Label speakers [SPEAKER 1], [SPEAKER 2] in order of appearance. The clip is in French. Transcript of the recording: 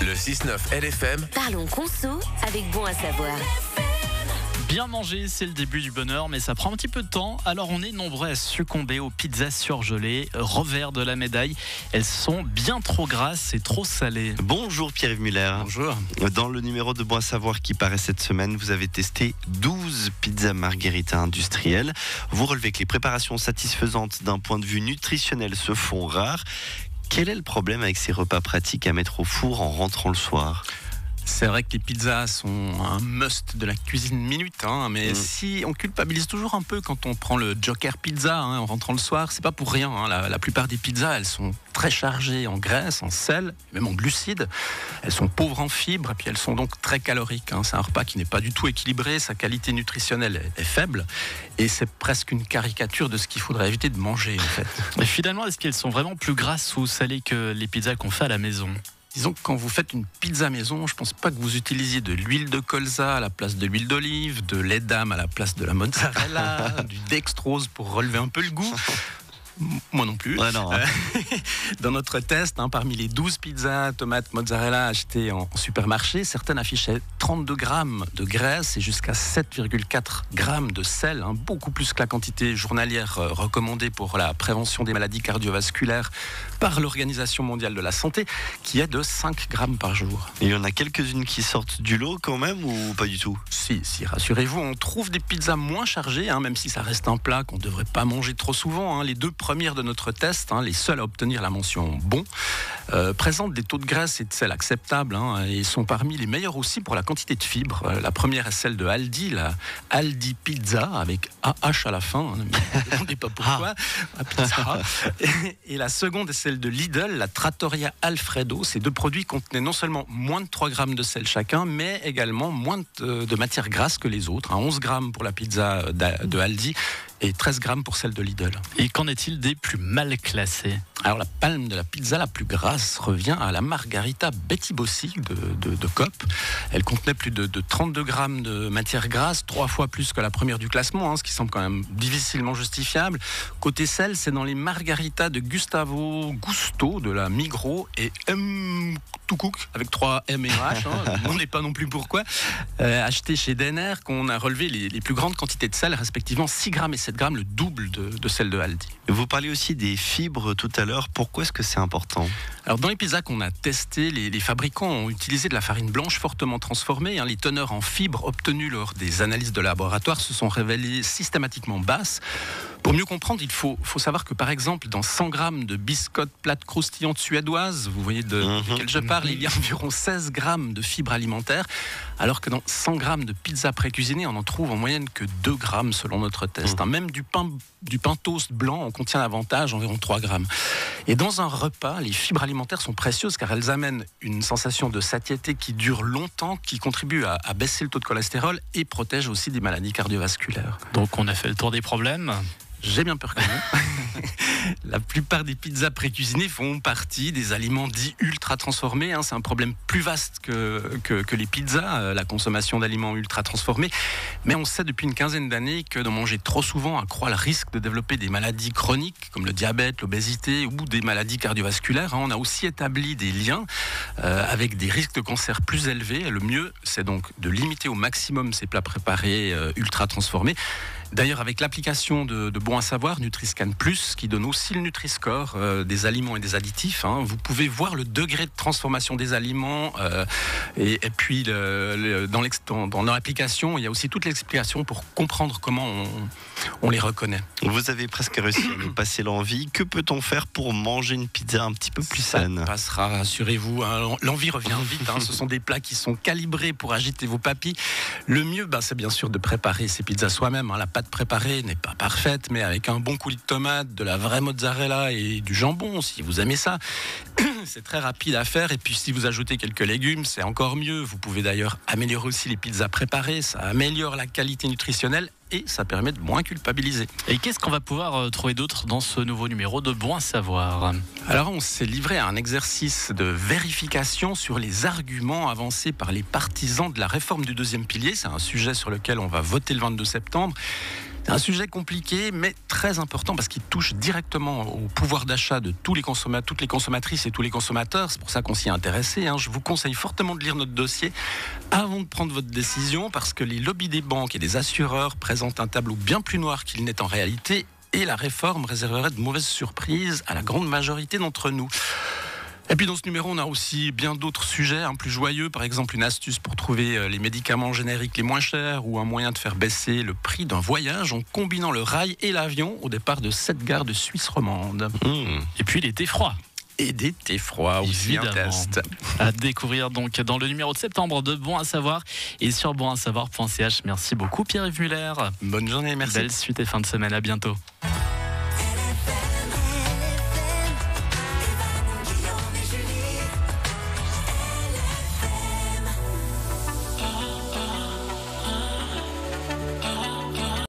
[SPEAKER 1] Le 6-9 LFM.
[SPEAKER 2] Parlons conso avec Bon à savoir.
[SPEAKER 3] Bien manger, c'est le début du bonheur, mais ça prend un petit peu de temps. Alors on est nombreux à succomber aux pizzas surgelées, revers de la médaille. Elles sont bien trop grasses et trop salées.
[SPEAKER 4] Bonjour Pierre-Yves Muller.
[SPEAKER 3] Bonjour.
[SPEAKER 4] Dans le numéro de Bon à savoir qui paraît cette semaine, vous avez testé 12 pizzas margherita industrielles. Vous relevez que les préparations satisfaisantes d'un point de vue nutritionnel se font rares. Quel est le problème avec ces repas pratiques à mettre au four en rentrant le soir ?
[SPEAKER 5] C'est vrai que les pizzas sont un must de la cuisine minute, mais si on culpabilise toujours un peu quand on prend le Joker Pizza en rentrant le soir, c'est pas pour rien. La plupart des pizzas, elles sont très chargées en graisse, en sel, même en glucides. Elles sont pauvres en fibres et puis elles sont donc très caloriques. C'est un repas qui n'est pas du tout équilibré, sa qualité nutritionnelle est faible et c'est presque une caricature de ce qu'il faudrait éviter de manger en fait.
[SPEAKER 3] Et finalement, est-ce qu'elles sont vraiment plus grasses ou salées que les pizzas qu'on fait à la maison ?
[SPEAKER 5] Disons que quand vous faites une pizza maison, je ne pense pas que vous utilisiez de l'huile de colza à la place de l'huile d'olive, de lait d'âme à la place de la mozzarella, du dextrose pour relever un peu le goût. Moi non plus.
[SPEAKER 4] Ouais, non.
[SPEAKER 5] Dans notre test, parmi les 12 pizzas, tomates, mozzarella achetées en supermarché, certaines affichaient 32 grammes de graisse et jusqu'à 7,4 grammes de sel, beaucoup plus que la quantité journalière recommandée pour la prévention des maladies cardiovasculaires par l'Organisation mondiale de la santé, qui est de 5 grammes par jour.
[SPEAKER 4] Il y en a quelques-unes qui sortent du lot quand même ou pas du tout ?
[SPEAKER 5] Si, rassurez-vous, on trouve des pizzas moins chargées, même si ça reste un plat qu'on ne devrait pas manger trop souvent. Les deux premières de notre test, les seules à obtenir la mention bon, présentent des taux de graisse et de sel acceptables et sont parmi les meilleurs aussi pour la quantité de fibres. La première est celle de Aldi, la Aldi Pizza avec AH à la fin, ne me demandez pas pourquoi, la pizza. Et la seconde est celle de Lidl, la Trattoria Alfredo. Ces deux produits contenaient non seulement moins de 3 grammes de sel chacun, mais également moins de matière grasse que les autres. 11 grammes pour la pizza de Aldi et 13 grammes pour celle de Lidl.
[SPEAKER 3] Et qu'en est-il des plus mal classés ?
[SPEAKER 5] Alors la palme de la pizza la plus grasse revient à la margarita Betty Bossi de Coop. Elle contenait plus de 32 grammes de matière grasse, 3 fois plus que la première du classement, ce qui semble quand même difficilement justifiable. Côté sel, c'est dans les margaritas de Gustavo Gusto de la Migros et To Cook avec 3 M et H, on n'est pas non plus pourquoi, acheté chez Denner, qu'on a relevé les plus grandes quantités de sel, respectivement 6 grammes et 7 grammes, le double de celle de Aldi.
[SPEAKER 4] Vous parliez aussi des fibres tout à l'heure. Pourquoi est-ce que c'est important ?
[SPEAKER 5] Alors dans les pizzas qu'on a testées, les fabricants ont utilisé de la farine blanche fortement transformée. Les teneurs en fibres obtenues lors des analyses de laboratoire se sont révélées systématiquement basses. Pour mieux comprendre, il faut savoir que par exemple, dans 100 grammes de biscottes plates croustillantes suédoises, vous voyez de quel je parle, il y a environ 16 grammes de fibres alimentaires, alors que dans 100 grammes de pizza pré-cuisinée, on en trouve en moyenne que 2 grammes selon notre test. Même du pain toast blanc, on contient davantage, environ 3 grammes. Et dans un repas, les fibres alimentaires sont précieuses car elles amènent une sensation de satiété qui dure longtemps, qui contribue à baisser le taux de cholestérol et protège aussi des maladies cardiovasculaires.
[SPEAKER 3] Donc on a fait le tour des problèmes.
[SPEAKER 5] J'ai bien peur que non. La plupart des pizzas pré-cuisinées font partie des aliments dits ultra transformés. C'est un problème plus vaste que les pizzas, la consommation d'aliments ultra transformés. Mais on sait depuis une quinzaine d'années que d'en manger trop souvent accroît le risque de développer des maladies chroniques comme le diabète, l'obésité ou des maladies cardiovasculaires. On a aussi établi des liens avec des risques de cancer plus élevés. Le mieux, c'est donc de limiter au maximum ces plats préparés ultra transformés. D'ailleurs, avec l'application de Bon à savoir, Nutri-Scan Plus, qui donne aussi le Nutri-Score des aliments et des additifs, vous pouvez voir le degré de transformation des aliments et puis dans leur application, il y a aussi toute l'explication pour comprendre comment on les reconnaît.
[SPEAKER 4] Vous avez presque réussi à nous passer l'envie. Que peut-on faire pour manger une pizza un petit peu plus saine ?
[SPEAKER 5] Ça passera, rassurez-vous. L'envie revient vite. Ce sont des plats qui sont calibrés pour agiter vos papilles. Le mieux, c'est bien sûr de préparer ces pizzas soi-même. La pâte préparée n'est pas parfaite, mais avec un bon coulis de tomates, de la vraie mozzarella et du jambon, si vous aimez ça, c'est très rapide à faire. Et puis si vous ajoutez quelques légumes, c'est encore mieux. Vous pouvez d'ailleurs améliorer aussi les pizzas préparées. Ça améliore la qualité nutritionnelle et ça permet de moins culpabiliser.
[SPEAKER 3] Et qu'est-ce qu'on va pouvoir trouver d'autre dans ce nouveau numéro de Bon à savoir ?
[SPEAKER 5] Alors on s'est livré à un exercice de vérification sur les arguments avancés par les partisans de la réforme du deuxième pilier. C'est un sujet sur lequel on va voter le 22 septembre. C'est un sujet compliqué, mais très important parce qu'il touche directement au pouvoir d'achat de tous les toutes les consommatrices et tous les consommateurs. C'est pour ça qu'on s'y est intéressé. Je vous conseille fortement de lire notre dossier avant de prendre votre décision parce que les lobbies des banques et des assureurs présentent un tableau bien plus noir qu'il n'est en réalité et la réforme réserverait de mauvaises surprises à la grande majorité d'entre nous. Et puis dans ce numéro, on a aussi bien d'autres sujets plus joyeux, par exemple une astuce pour trouver les médicaments génériques les moins chers ou un moyen de faire baisser le prix d'un voyage en combinant le rail et l'avion au départ de 7 gares de Suisse romande.
[SPEAKER 3] Et puis l'été froid.
[SPEAKER 5] Et des thés froids aussi, un test.
[SPEAKER 3] À découvrir donc dans le numéro de septembre de Bon à savoir et sur bonasavoir.ch. Merci beaucoup Pierre-Yves Muller.
[SPEAKER 5] Bonne journée, merci.
[SPEAKER 3] Belle suite et fin de semaine, à bientôt.